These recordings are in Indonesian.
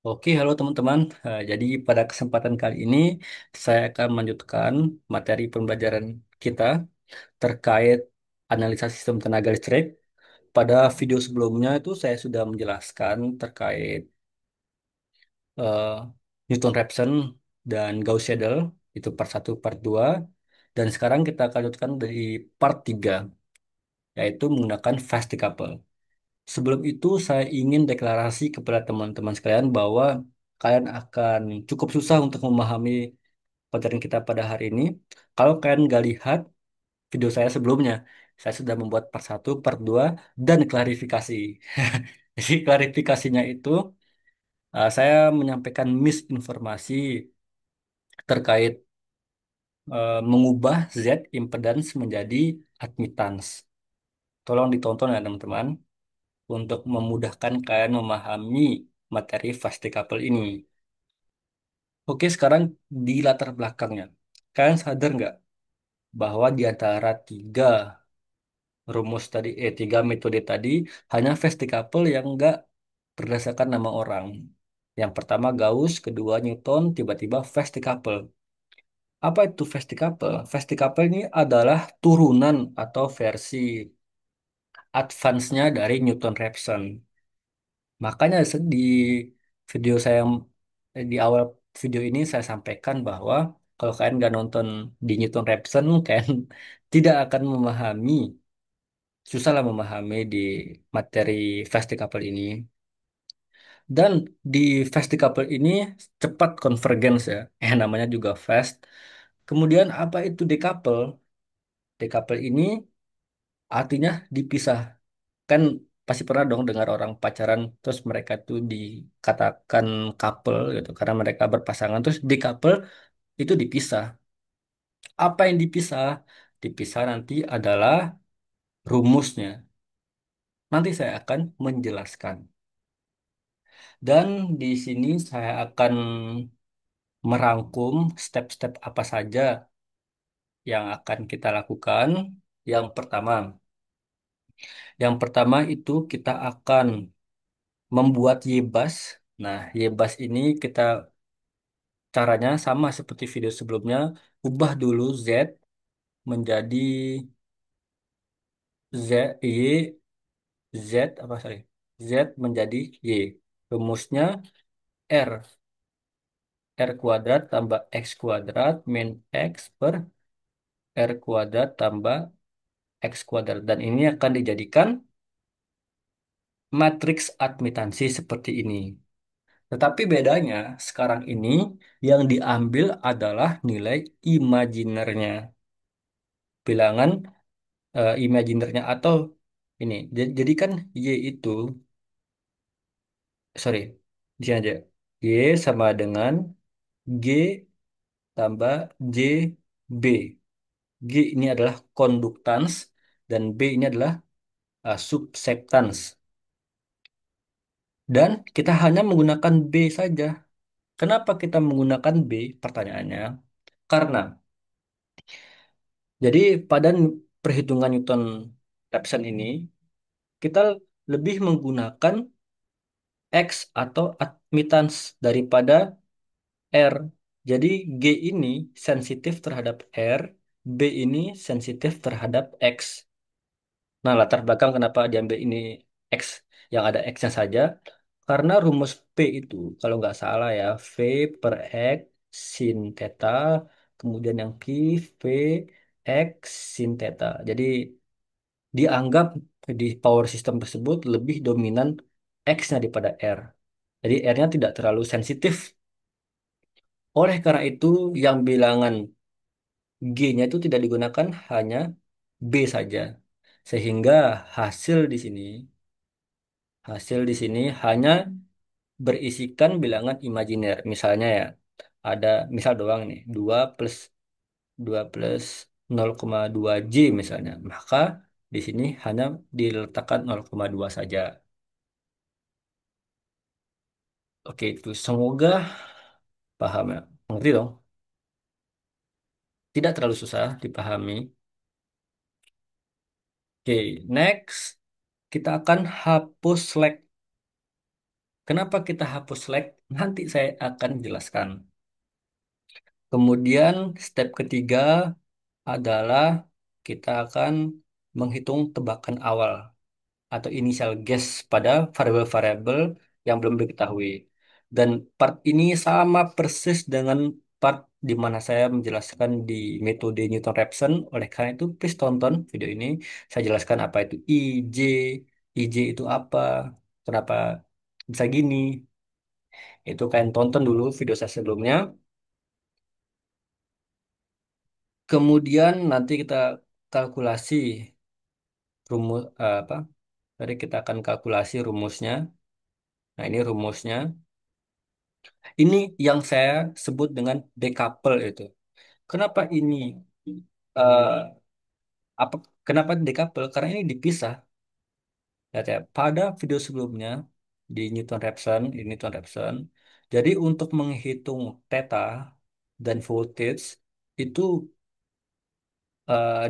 Oke, halo teman-teman. Jadi pada kesempatan kali ini saya akan melanjutkan materi pembelajaran kita terkait analisa sistem tenaga listrik. Pada video sebelumnya itu saya sudah menjelaskan terkait eh, Newton-Raphson dan Gauss-Seidel, itu part satu, part 2. Dan sekarang kita akan lanjutkan dari part 3, yaitu menggunakan fast decouple. Sebelum itu, saya ingin deklarasi kepada teman-teman sekalian bahwa kalian akan cukup susah untuk memahami pelajaran kita pada hari ini. Kalau kalian nggak lihat video saya sebelumnya, saya sudah membuat part satu, part 2, dan klarifikasi. Jadi klarifikasinya itu, saya menyampaikan misinformasi terkait mengubah Z impedance menjadi admittance. Tolong ditonton ya teman-teman, untuk memudahkan kalian memahami materi fast decouple ini. Oke, sekarang di latar belakangnya. Kalian sadar nggak bahwa di antara tiga metode tadi, hanya fast decouple yang nggak berdasarkan nama orang. Yang pertama Gauss, kedua Newton, tiba-tiba fast decouple. Apa itu fast decouple? Fast decouple ini adalah turunan atau versi advance-nya dari Newton-Raphson. Makanya di video saya di awal video ini saya sampaikan bahwa kalau kalian nggak nonton di Newton Raphson, kalian tidak akan memahami, susahlah memahami di materi fast decouple ini. Dan di fast decouple ini cepat convergence ya, namanya juga fast. Kemudian apa itu decouple? Decouple ini artinya dipisah. Kan pasti pernah dong dengar orang pacaran terus mereka tuh dikatakan couple gitu karena mereka berpasangan, terus di couple itu dipisah. Apa yang dipisah? Dipisah nanti adalah rumusnya. Nanti saya akan menjelaskan. Dan di sini saya akan merangkum step-step apa saja yang akan kita lakukan. Yang pertama, yang pertama itu kita akan membuat YBUS. Nah, YBUS ini kita caranya sama seperti video sebelumnya, ubah dulu Z menjadi Z, Y, Z, apa sorry, Z menjadi Y. Rumusnya R, R kuadrat tambah X kuadrat min X per R kuadrat tambah X kuadrat. Dan ini akan dijadikan matriks admitansi seperti ini. Tetapi bedanya sekarang ini yang diambil adalah nilai imajinernya. Bilangan imajinernya atau ini. Jadi kan Y itu, sorry, di sini aja. Y sama dengan G tambah JB. G ini adalah conductance dan B ini adalah subsectance. Dan kita hanya menggunakan B saja. Kenapa kita menggunakan B? Pertanyaannya. Karena, jadi pada perhitungan Newton-Raphson ini, kita lebih menggunakan X atau admittance daripada R. Jadi G ini sensitif terhadap R, B ini sensitif terhadap X. Nah, latar belakang kenapa diambil ini X, yang ada X-nya saja, karena rumus P itu, kalau nggak salah ya, V per X sin theta, kemudian yang Q, V X sin theta. Jadi dianggap di power system tersebut lebih dominan X-nya daripada R. Jadi R-nya tidak terlalu sensitif. Oleh karena itu, yang bilangan G-nya itu tidak digunakan, hanya B saja. Sehingga hasil di sini, hasil di sini hanya berisikan bilangan imajiner. Misalnya ya, ada misal doang nih, 2 plus 0,2 J misalnya. Maka di sini hanya diletakkan 0,2 saja. Oke, itu semoga paham ya. Mengerti dong? Tidak terlalu susah dipahami. Oke, next kita akan hapus slack. Kenapa kita hapus slack? Nanti saya akan jelaskan. Kemudian step ketiga adalah kita akan menghitung tebakan awal atau initial guess pada variabel-variabel yang belum diketahui. Dan part ini sama persis dengan part di mana saya menjelaskan di metode Newton-Raphson. Oleh karena itu, please tonton video ini. Saya jelaskan apa itu IJ, IJ itu apa, kenapa bisa gini. Itu kalian tonton dulu video saya sebelumnya. Kemudian nanti kita kalkulasi rumus apa? Tadi kita akan kalkulasi rumusnya. Nah, ini rumusnya. Ini yang saya sebut dengan decouple itu. Kenapa ini eh, apa? Kenapa decouple? Karena ini dipisah. Lihat ya, pada video sebelumnya di Newton-Raphson. Jadi untuk menghitung theta dan voltage itu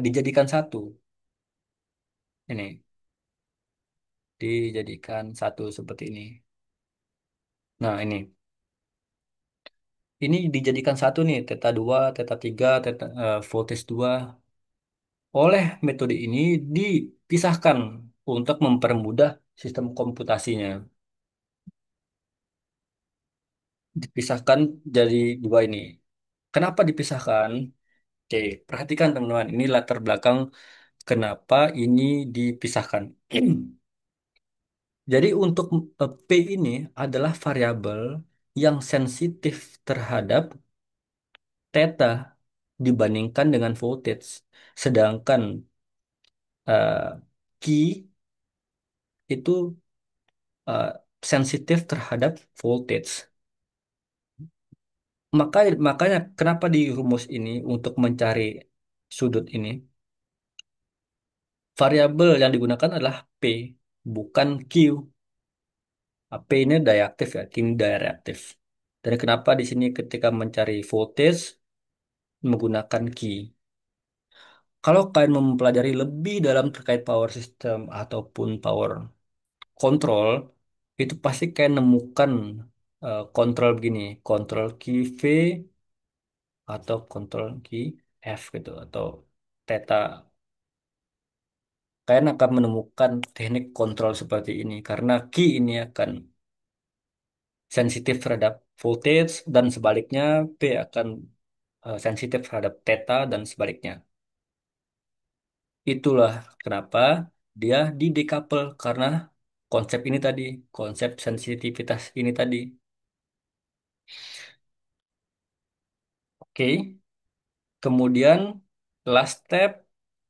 dijadikan satu. Ini dijadikan satu seperti ini. Nah, ini dijadikan satu nih, theta 2, theta 3, voltage 2. Oleh metode ini dipisahkan untuk mempermudah sistem komputasinya. Dipisahkan jadi dua ini. Kenapa dipisahkan? Oke, perhatikan teman-teman. Ini latar belakang kenapa ini dipisahkan. Jadi untuk P ini adalah variabel yang sensitif terhadap theta dibandingkan dengan voltage. Sedangkan Q itu eh, sensitif terhadap voltage. Makanya kenapa di rumus ini untuk mencari sudut ini, variabel yang digunakan adalah P, bukan Q. P ini diaktif ya, Q ini direaktif. Dan kenapa di sini ketika mencari voltage menggunakan Q. Kalau kalian mempelajari lebih dalam terkait power system ataupun power control, itu pasti kalian nemukan kontrol begini, kontrol Q V atau kontrol key F gitu atau theta. Kalian akan menemukan teknik kontrol seperti ini karena key ini akan sensitif terhadap voltage dan sebaliknya P akan sensitif terhadap theta dan sebaliknya. Itulah kenapa dia di decouple karena konsep ini tadi, konsep sensitivitas ini tadi. Oke, kemudian last step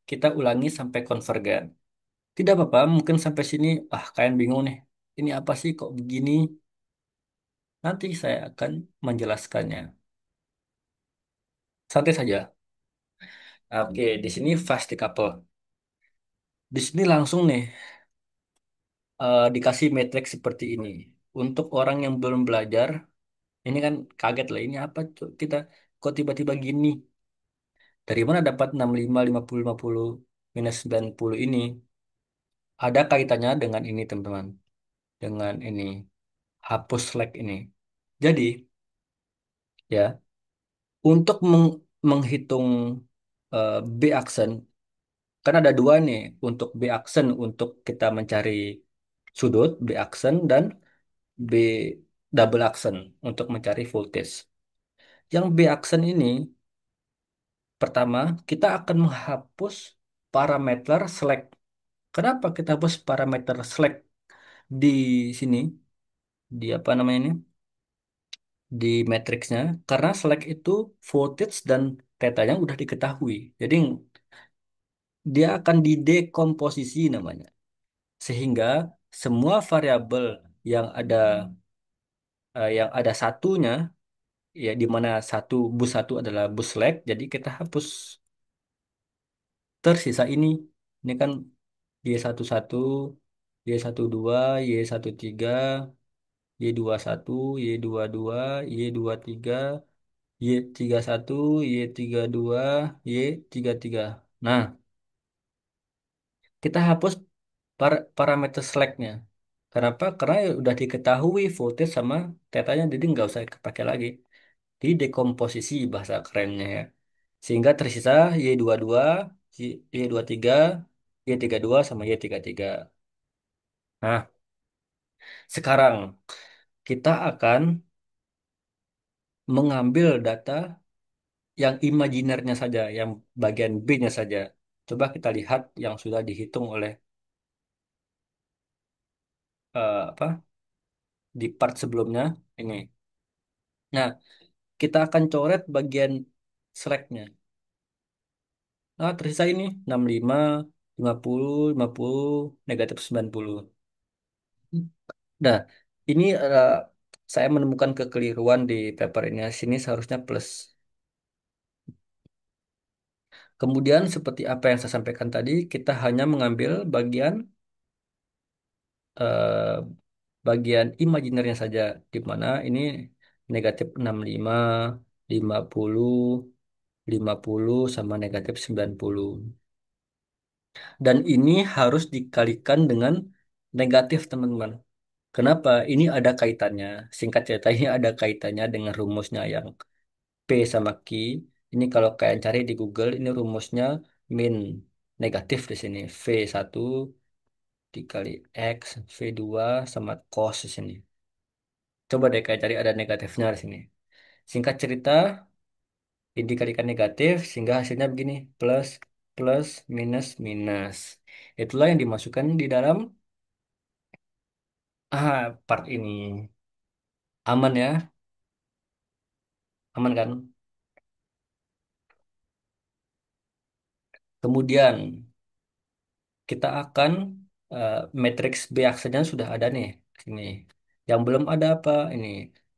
kita ulangi sampai konvergen. Tidak apa-apa, mungkin sampai sini, kalian bingung nih. Ini apa sih kok begini? Nanti saya akan menjelaskannya. Santai saja. Oke, di sini fast decouple. Di sini langsung nih dikasih matriks seperti ini. Untuk orang yang belum belajar, ini kan kaget lah. Ini apa tuh kita kok tiba-tiba gini? Dari mana dapat 65, 50, 50 minus 90 ini? Ada kaitannya dengan ini teman-teman. Dengan ini. Hapus slack ini. Jadi, ya. Untuk menghitung B aksen, kan ada dua nih untuk B aksen untuk kita mencari sudut B aksen dan B double aksen untuk mencari voltage. Yang B aksen ini pertama kita akan menghapus parameter slack. Kenapa kita hapus parameter slack di sini di apa namanya ini di matriksnya? Karena slack itu voltage dan theta yang udah diketahui. Jadi dia akan didekomposisi namanya. Sehingga semua variabel yang ada yang ada satunya ya di mana bus satu adalah bus select jadi kita hapus tersisa ini kan Y11 Y12 Y13 Y21 Y22 Y23 Y31 Y32 Y33. Nah, kita hapus parameter slacknya. Kenapa? Karena ya udah diketahui voltage sama tetanya, jadi nggak usah kepake lagi. Didekomposisi bahasa kerennya ya. Sehingga tersisa Y22, Y23, Y32 sama Y33. Nah, sekarang kita akan mengambil data yang imajinernya saja, yang bagian B-nya saja. Coba kita lihat yang sudah dihitung oleh apa di part sebelumnya ini. Nah, kita akan coret bagian slack-nya. Nah, tersisa ini 65, 50, 50, negatif 90. Nah, ini saya menemukan kekeliruan di paper ini. Sini seharusnya plus. Kemudian seperti apa yang saya sampaikan tadi, kita hanya mengambil eh, bagian imajinernya saja, di mana ini negatif 65, 50, 50 sama negatif 90. Dan ini harus dikalikan dengan negatif, teman-teman. Kenapa? Ini ada kaitannya. Singkat cerita, ini ada kaitannya dengan rumusnya yang P sama Q. Ini kalau kalian cari di Google, ini rumusnya min negatif di sini. V1 dikali X, V2 sama cos di sini. Coba deh kalian cari ada negatifnya di sini. Singkat cerita, ini dikalikan negatif sehingga hasilnya begini. Plus, plus, minus, minus. Itulah yang dimasukkan di dalam part ini. Aman ya? Aman kan? Kemudian kita akan matriks B aksennya sudah ada nih. Sini. Yang belum ada apa? Ini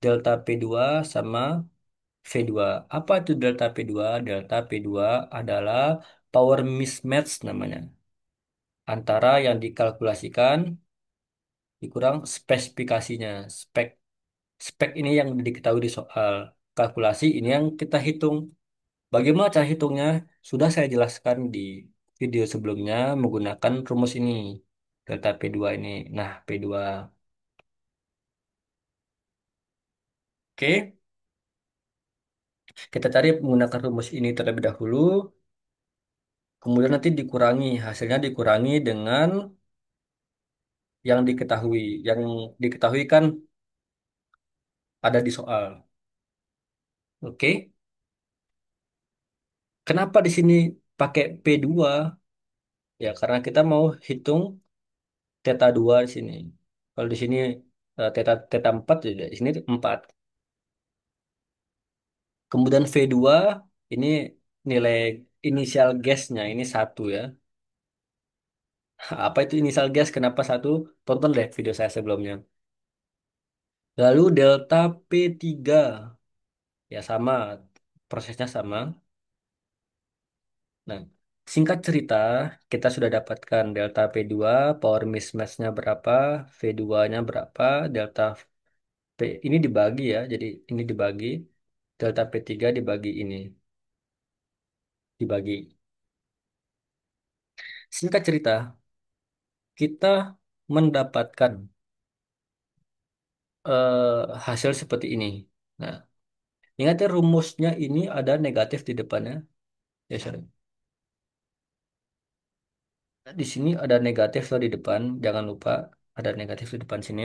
delta P2 sama V2. Apa itu delta P2? Delta P2 adalah power mismatch namanya. Antara yang dikalkulasikan dikurang spesifikasinya. Spek spek ini yang diketahui di soal. Kalkulasi ini yang kita hitung. Bagaimana cara hitungnya? Sudah saya jelaskan di video sebelumnya menggunakan rumus ini. Delta P2 ini. Nah, P2. Oke, kita cari menggunakan rumus ini terlebih dahulu. Kemudian nanti dikurangi. Hasilnya dikurangi dengan yang diketahui. Yang diketahui kan ada di soal. Oke, kenapa di sini pakai P2? Ya, karena kita mau hitung theta 2 di sini. Kalau di sini theta theta 4, ya di sini 4. Kemudian V2 ini nilai inisial gasnya ini satu ya. Apa itu inisial gas? Kenapa satu? Tonton deh video saya sebelumnya. Lalu delta P3 ya sama, prosesnya sama. Nah, singkat cerita kita sudah dapatkan delta P2, power mismatch-nya berapa, V2-nya berapa, delta P ini dibagi ya. Jadi ini dibagi delta P3 dibagi ini, dibagi. Singkat cerita, kita mendapatkan hasil seperti ini. Nah, ingat ya rumusnya ini ada negatif di depannya. Ya, sorry. Di sini ada negatif loh di depan. Jangan lupa ada negatif di depan sini.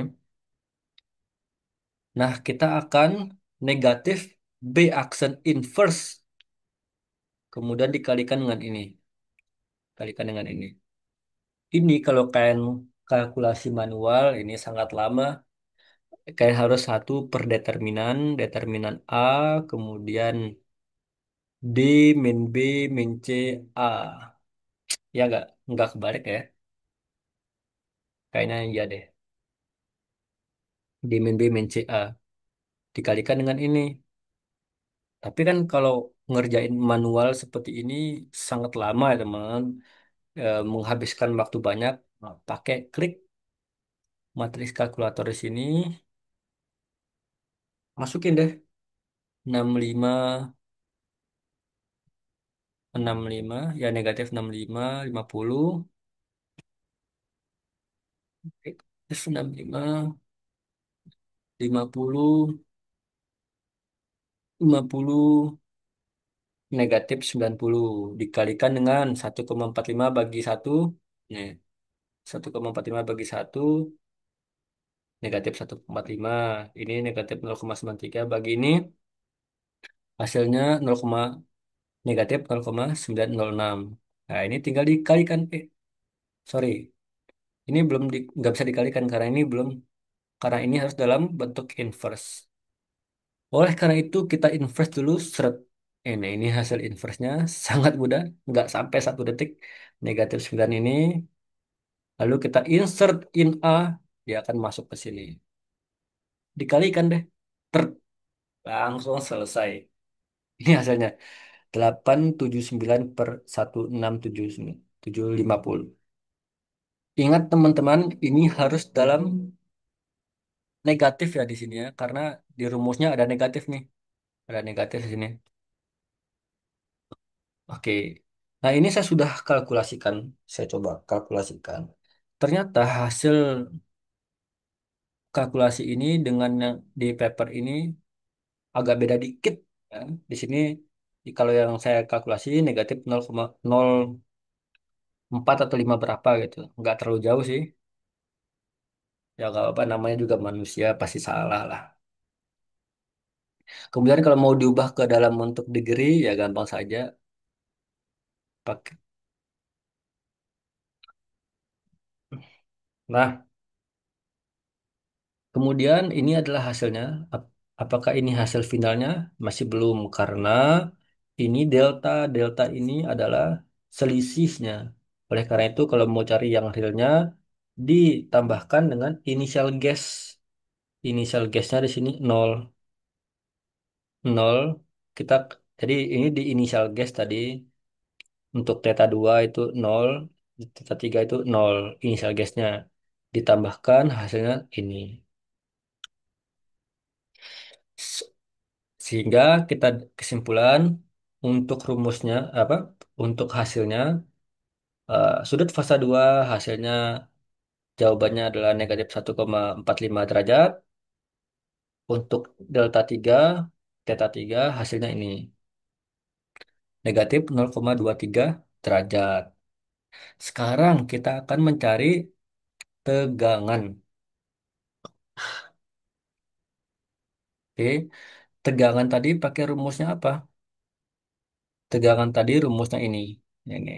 Nah, kita akan negatif B aksen inverse. Kemudian dikalikan dengan ini. Kalikan dengan ini. Ini kalau kalian kalkulasi manual, ini sangat lama. Kalian harus satu per determinan. Determinan A, kemudian D, min B, min C, A. Ya nggak kebalik ya. Kayaknya iya deh. D min B min C A. Dikalikan dengan ini. Tapi kan kalau ngerjain manual seperti ini sangat lama ya teman. Menghabiskan waktu banyak. Nah, pakai klik matriks kalkulator di sini. Masukin deh. 65, 65. Ya negatif 65, 50. F65, 50, 50 negatif 90 dikalikan dengan 1,45 bagi satu. Nih, 1,45 bagi satu negatif 1,45. Ini negatif 0,93 bagi ini hasilnya 0, negatif 0,906. Nah, ini tinggal dikalikan. Sorry. Ini belum nggak bisa dikalikan karena ini belum, karena ini harus dalam bentuk inverse. Oleh karena itu kita inverse dulu seret. Ini hasil inverse-nya sangat mudah, nggak sampai 1 detik. Negatif 9 ini, lalu kita insert in A, dia akan masuk ke sini. Dikalikan deh, ter, langsung selesai. Ini hasilnya 879 per 1679 750. Ingat teman-teman, ini harus dalam negatif ya di sini ya, karena di rumusnya ada negatif nih. Ada negatif di sini. Oke. Nah, ini saya sudah kalkulasikan. Saya coba kalkulasikan. Ternyata hasil kalkulasi ini dengan yang di paper ini agak beda dikit. Ya. Di sini kalau yang saya kalkulasi negatif 0,04 atau 5 berapa gitu. Nggak terlalu jauh sih. Ya nggak apa, namanya juga manusia pasti salah lah. Kemudian kalau mau diubah ke dalam bentuk degree ya gampang saja. Pakai. Nah, kemudian ini adalah hasilnya. Apakah ini hasil finalnya? Masih belum karena ini delta, delta ini adalah selisihnya. Oleh karena itu kalau mau cari yang realnya ditambahkan dengan initial guess. Initial guessnya di sini nol, nol. Kita jadi ini di initial guess tadi untuk theta 2 itu nol, theta 3 itu nol initial guessnya. Ditambahkan hasilnya ini. Sehingga kita kesimpulan untuk rumusnya apa? Untuk hasilnya sudut fasa 2 hasilnya jawabannya adalah negatif 1,45 derajat. Untuk delta 3 theta 3 hasilnya ini negatif 0,23 derajat. Sekarang kita akan mencari tegangan. Oke, tegangan tadi pakai rumusnya apa? Tegangan tadi rumusnya ini. Ini.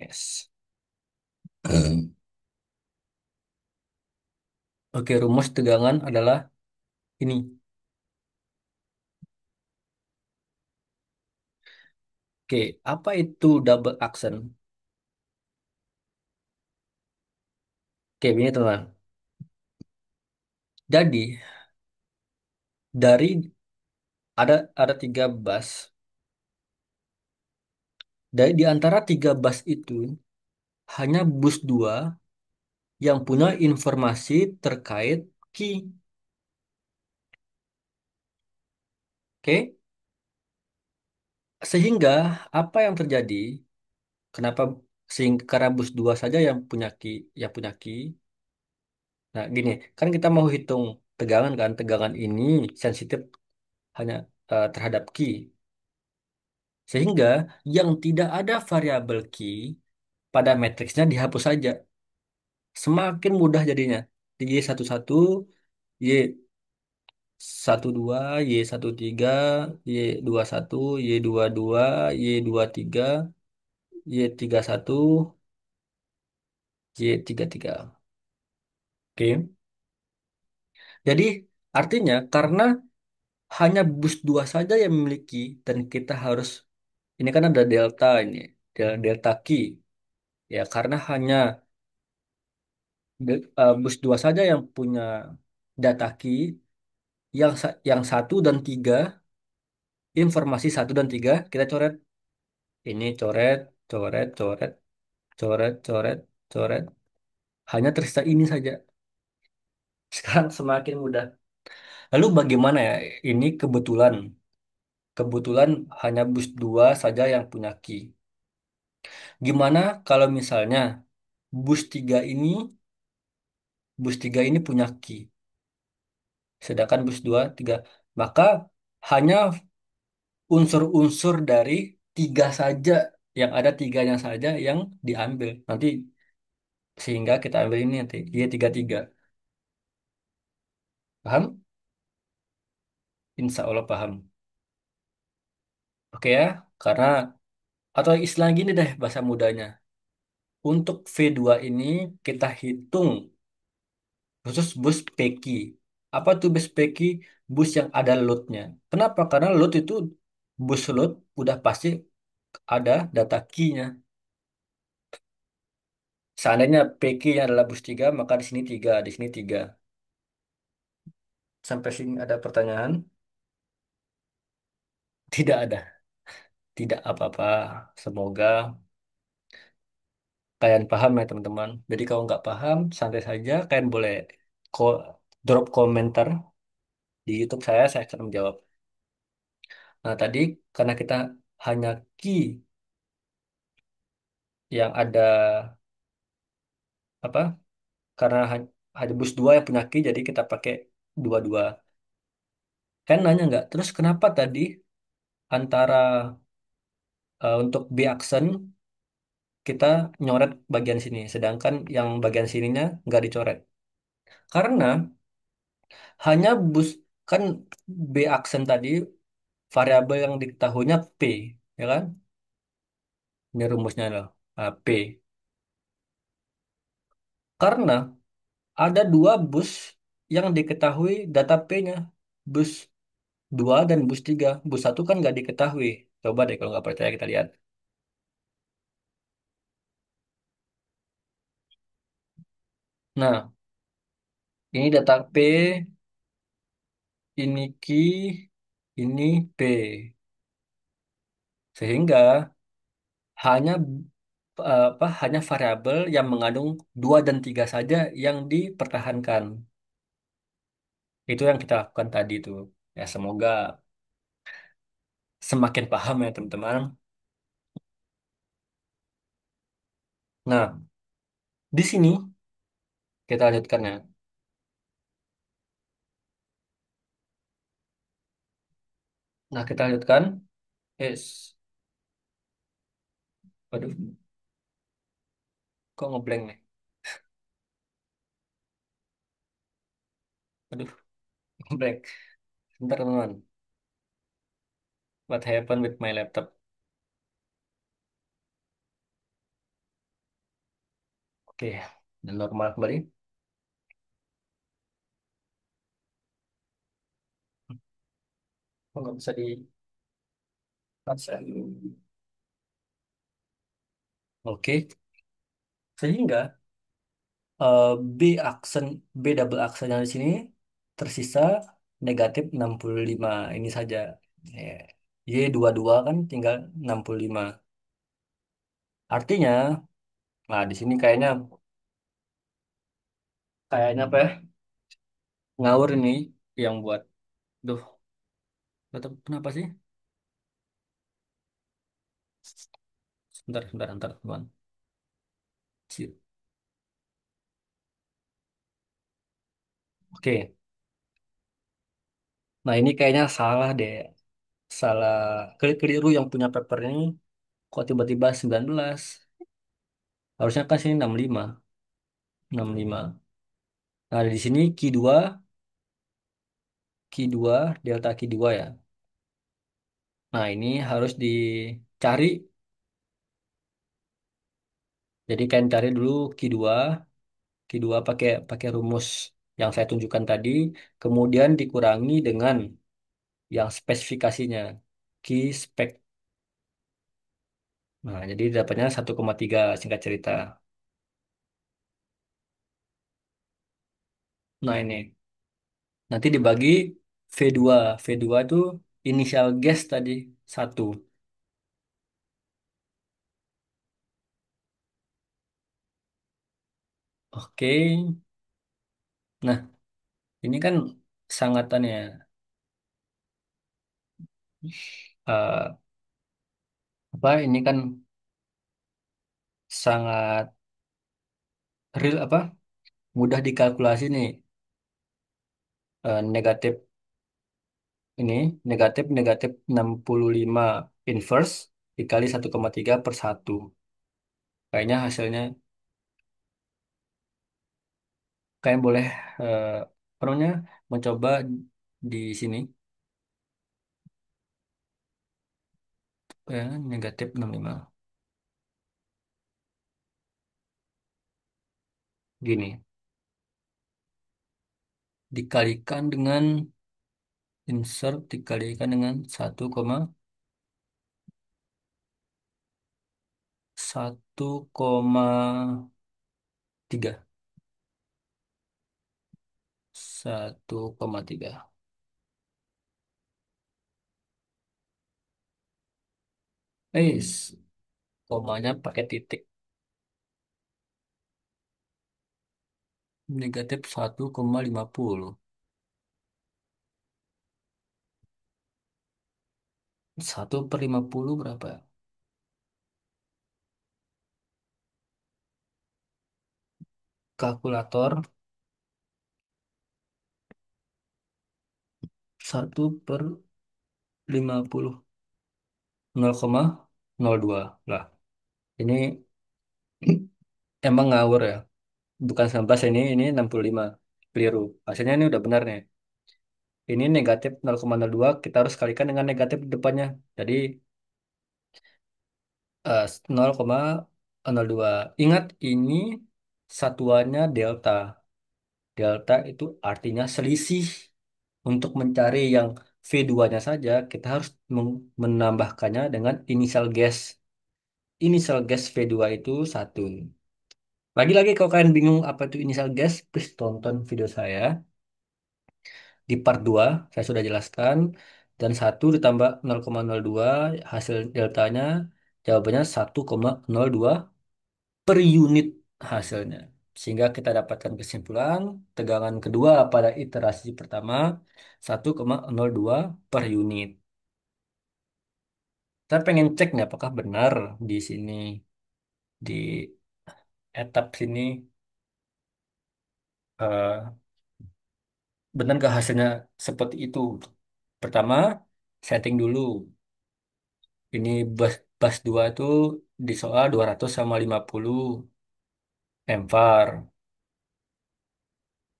Oke, rumus tegangan adalah ini. Oke, apa itu double action? Oke, ini teman. Jadi dari ada 3 bus. Dari di antara 3 bus itu hanya bus 2 yang punya informasi terkait key. Oke, sehingga apa yang terjadi? Kenapa sehingga karena bus 2 saja yang punya key. Nah, gini, kan kita mau hitung tegangan kan? Tegangan ini sensitif hanya terhadap key. Sehingga yang tidak ada variabel key pada matriksnya dihapus saja. Semakin mudah jadinya. Di Y11, Y12, Y13, Y21, Y22, Y23, Y31, Y33. Oke. Jadi artinya karena hanya bus 2 saja yang memiliki dan kita harus, ini kan ada delta ini, delta key. Ya karena hanya bus 2 saja yang punya data key, yang satu dan tiga, informasi satu dan tiga kita coret. Ini coret, coret, coret, coret, coret, coret. Hanya tersisa ini saja. Sekarang semakin mudah. Lalu bagaimana ya? Ini kebetulan. Kebetulan hanya bus 2 saja yang punya key. Gimana kalau misalnya bus 3 ini bus 3 ini punya Ki, sedangkan bus 2 3. Maka hanya unsur-unsur dari tiga saja, yang ada tiganya saja yang diambil. Nanti sehingga kita ambil ini nanti Y33. Paham? Insya Allah paham. Oke ya, karena atau istilah gini deh bahasa mudanya. Untuk V2 ini kita hitung khusus bus PQ. Apa tuh bus PQ? Bus yang ada loadnya. Kenapa? Karena load itu bus load udah pasti ada data key-nya. Seandainya PQ-nya adalah bus 3, maka di sini 3, di sini 3. Sampai sini ada pertanyaan? Tidak ada. Tidak apa-apa. Semoga kalian paham ya teman-teman. Jadi kalau nggak paham, santai saja. Kalian boleh drop komentar di YouTube saya akan menjawab. Nah tadi karena kita hanya key yang ada apa? Karena hanya bus 2 yang punya key, jadi kita pakai dua-dua. Kan nanya nggak? Terus kenapa tadi antara untuk B aksen kita nyoret bagian sini, sedangkan yang bagian sininya nggak dicoret? Karena hanya bus kan B aksen tadi variabel yang diketahuinya P, ya kan? Ini rumusnya loh, P. Karena ada dua bus yang diketahui data P-nya, bus 2 dan bus 3. Bus satu kan nggak diketahui. Coba deh kalau nggak percaya kita lihat. Nah, ini data P, ini Q, ini P. Sehingga hanya hanya variabel yang mengandung 2 dan 3 saja yang dipertahankan. Itu yang kita lakukan tadi tuh. Ya, semoga semakin paham ya teman-teman. Nah, di sini kita lanjutkan ya. Nah, kita lanjutkan. Yes. Waduh, kok ngeblank nih? Waduh, ngeblank. Bentar teman-teman. What happened with my laptop? Oke, dan normal kembali. Oh, nggak bisa di cancel. Oke, sehingga eh, B aksen B double aksen yang di sini tersisa negatif 65 ini saja. Ya. Y22 kan tinggal 65. Artinya, nah di sini kayaknya kayaknya apa ya? Ngawur ini yang buat. Duh, kenapa sih? Sebentar, sebentar, sebentar, teman. Oke, nah ini kayaknya salah deh. Salah keliru yang punya paper ini kok tiba-tiba 19. Harusnya kan sini 65. 65. Nah, di sini Q2 delta Q2 ya. Nah, ini harus dicari. Jadi kalian cari dulu Q2, Q2 pakai pakai rumus yang saya tunjukkan tadi, kemudian dikurangi dengan yang spesifikasinya, Q spek. Nah, jadi dapatnya 1,3 singkat cerita. Nah, ini nanti dibagi V2. V2 itu inisial gas tadi, satu. Oke. Nah, ini kan sangatan ya. eh, apa ini kan sangat real apa? mudah dikalkulasi nih. Negatif ini, negatif negatif 65 inverse dikali 1,3 per 1. Kayaknya hasilnya, kalian boleh apa namanya, mencoba di sini. Negatif 65. Gini, dikalikan dengan insert dikalikan dengan 1,3. 1,3. Komanya pakai titik. Negatif 1,50. 1/50 berapa? Kalkulator. 1/50. 0,02 lah. Ini emang ngawur ya. Bukan 19, ini 65. Keliru. Hasilnya ini udah benar nih. Ini negatif 0,02, kita harus kalikan dengan negatif di depannya. Jadi 0,02. Ingat ini satuannya delta. Delta itu artinya selisih. Untuk mencari yang V2-nya saja, kita harus menambahkannya dengan initial gas. Initial gas V2 itu 1. Lagi-lagi kalau kalian bingung apa itu initial gas, please tonton video saya. Di part 2 saya sudah jelaskan. Dan 1 ditambah 0,02, hasil deltanya, jawabannya 1,02 per unit hasilnya. Sehingga kita dapatkan kesimpulan tegangan kedua pada iterasi pertama 1,02 per unit. Saya pengen cek nih apakah benar di sini, di etap sini, eh, benar nggak hasilnya seperti itu. Pertama, setting dulu. Ini bus 2 itu di soal 200 sama 50 MVAR.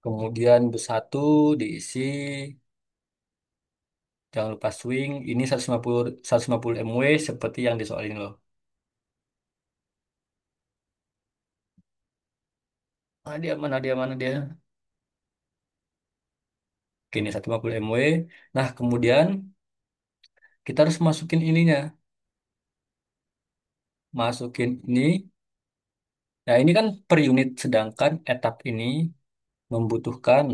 Kemudian bus 1 diisi, jangan lupa swing. Ini 150 MW seperti yang di soal ini loh. Mana dia? Oke, ini 150 MW. Nah, kemudian kita harus masukin ininya. Masukin ini. Nah, ini kan per unit, sedangkan etap ini membutuhkan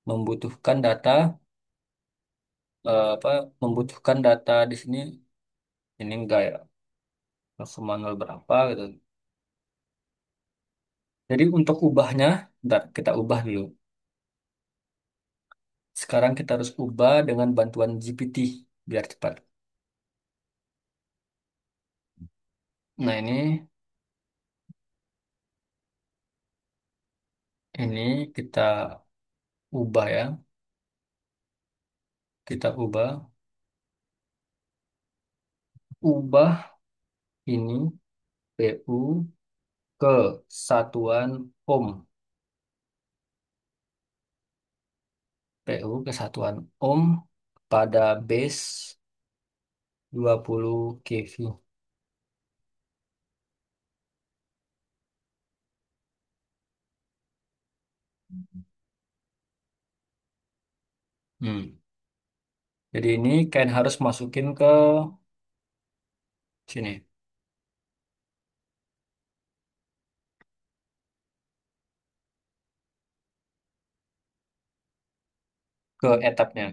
membutuhkan data, apa, membutuhkan data di sini. Ini enggak ya, 0,0 berapa gitu. Jadi untuk ubahnya, bentar, kita ubah dulu. Sekarang kita harus ubah dengan bantuan GPT biar cepat. Nah, ini kita ubah ya. Kita ubah ini PU ke satuan ohm. PU ke satuan ohm pada base 20 kV. Hmm. Jadi ini kalian harus masukin ke sini, ke etapnya.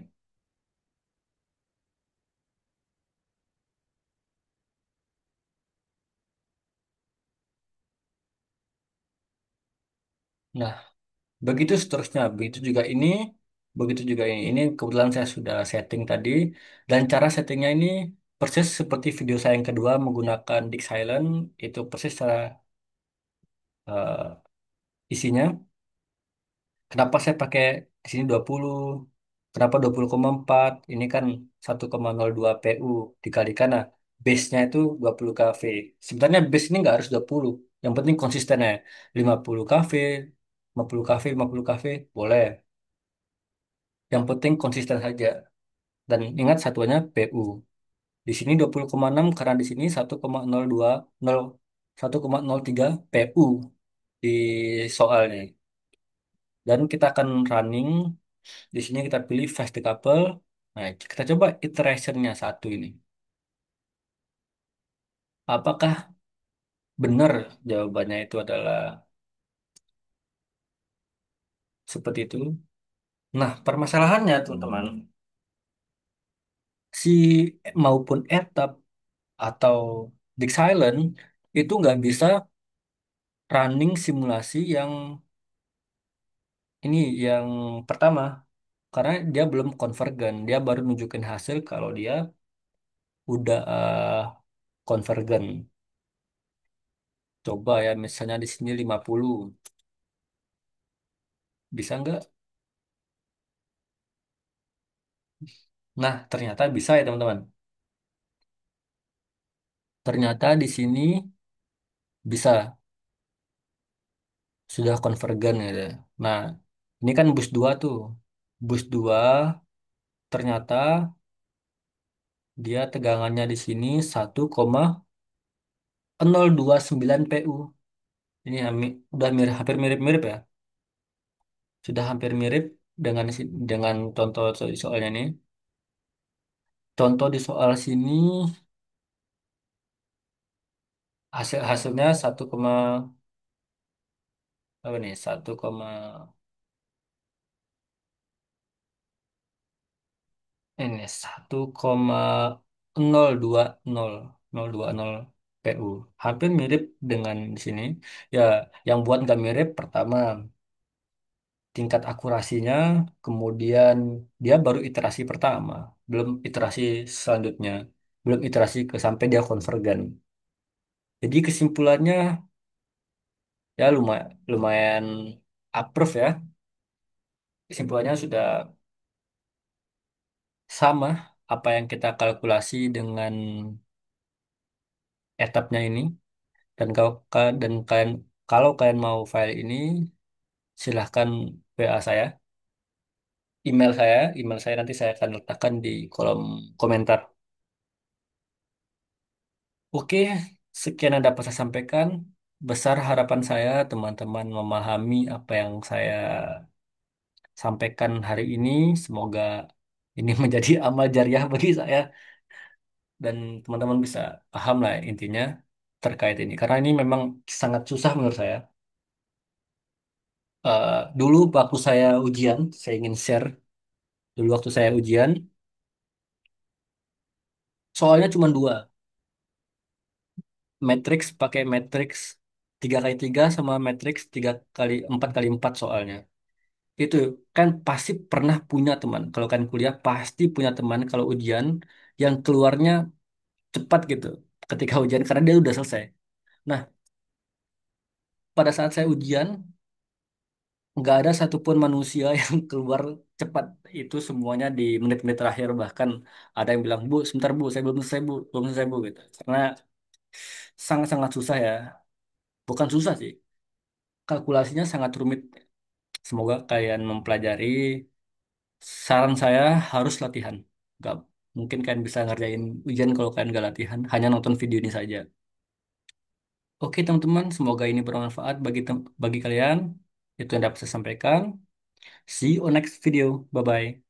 Nah, begitu seterusnya. Begitu juga ini. Ini kebetulan saya sudah setting tadi. Dan cara settingnya ini persis seperti video saya yang kedua menggunakan Disk Silent. Itu persis cara isinya. Kenapa saya pakai di sini 20? Kenapa 20,4? Ini kan 1,02 PU dikalikan, nah base-nya itu 20 kV. Sebenarnya base ini nggak harus 20. Yang penting konsistennya 50 kV, 50 kV, 50 kV boleh. Yang penting konsisten saja. Dan ingat satuannya PU. Di sini 20,6 karena di sini 1,02 0 1,03 PU di soalnya. Dan kita akan running. Di sini kita pilih fast decouple. Nah, kita coba iterationnya satu ini. Apakah benar jawabannya itu adalah seperti itu? Nah, permasalahannya teman-teman, si maupun etap atau Disk Silent itu nggak bisa running simulasi yang ini yang pertama karena dia belum konvergen. Dia baru nunjukin hasil kalau dia udah konvergen. Coba ya misalnya di sini 50. Bisa nggak? Nah, ternyata bisa ya teman-teman. Ternyata di sini bisa sudah konvergen gitu. Nah, ini kan bus 2 tuh. Bus 2 ternyata dia tegangannya di sini 1,029 PU. Ini udah hampir mirip-mirip ya. Sudah hampir mirip dengan dengan contoh soalnya ini. Contoh di soal sini hasilnya 1, apa nih? 1, ini 1,020 PU. Hampir mirip dengan di sini. Ya, yang buat nggak mirip pertama tingkat akurasinya, kemudian dia baru iterasi pertama, belum iterasi selanjutnya, belum iterasi ke sampai dia konvergen. Jadi kesimpulannya ya lumayan lumayan approve ya. Kesimpulannya sudah sama apa yang kita kalkulasi dengan etapnya ini. Dan kalau kalian mau file ini, silahkan WA saya, email saya nanti saya akan letakkan di kolom komentar. Oke, sekian yang dapat saya sampaikan. Besar harapan saya teman-teman memahami apa yang saya sampaikan hari ini. Semoga ini menjadi amal jariah bagi saya dan teman-teman bisa paham lah intinya terkait ini. Karena ini memang sangat susah menurut saya. Dulu waktu saya ujian, saya ingin share. Dulu waktu saya ujian, soalnya cuma dua. Matrix pakai matrix 3x3 sama matrix 3x4x4 soalnya. Itu kan pasti pernah punya teman. Kalau kan kuliah pasti punya teman kalau ujian yang keluarnya cepat gitu ketika ujian karena dia udah selesai. Nah, pada saat saya ujian nggak ada satupun manusia yang keluar cepat. Itu semuanya di menit-menit terakhir, bahkan ada yang bilang bu sebentar bu saya belum selesai bu belum selesai bu gitu. Karena sangat-sangat susah ya. Bukan susah sih, kalkulasinya sangat rumit. Semoga kalian mempelajari. Saran saya harus latihan. Gak mungkin kalian bisa ngerjain ujian kalau kalian gak latihan. Hanya nonton video ini saja. Oke teman-teman, semoga ini bermanfaat bagi kalian. Itu yang dapat saya sampaikan. See you on next video. Bye-bye.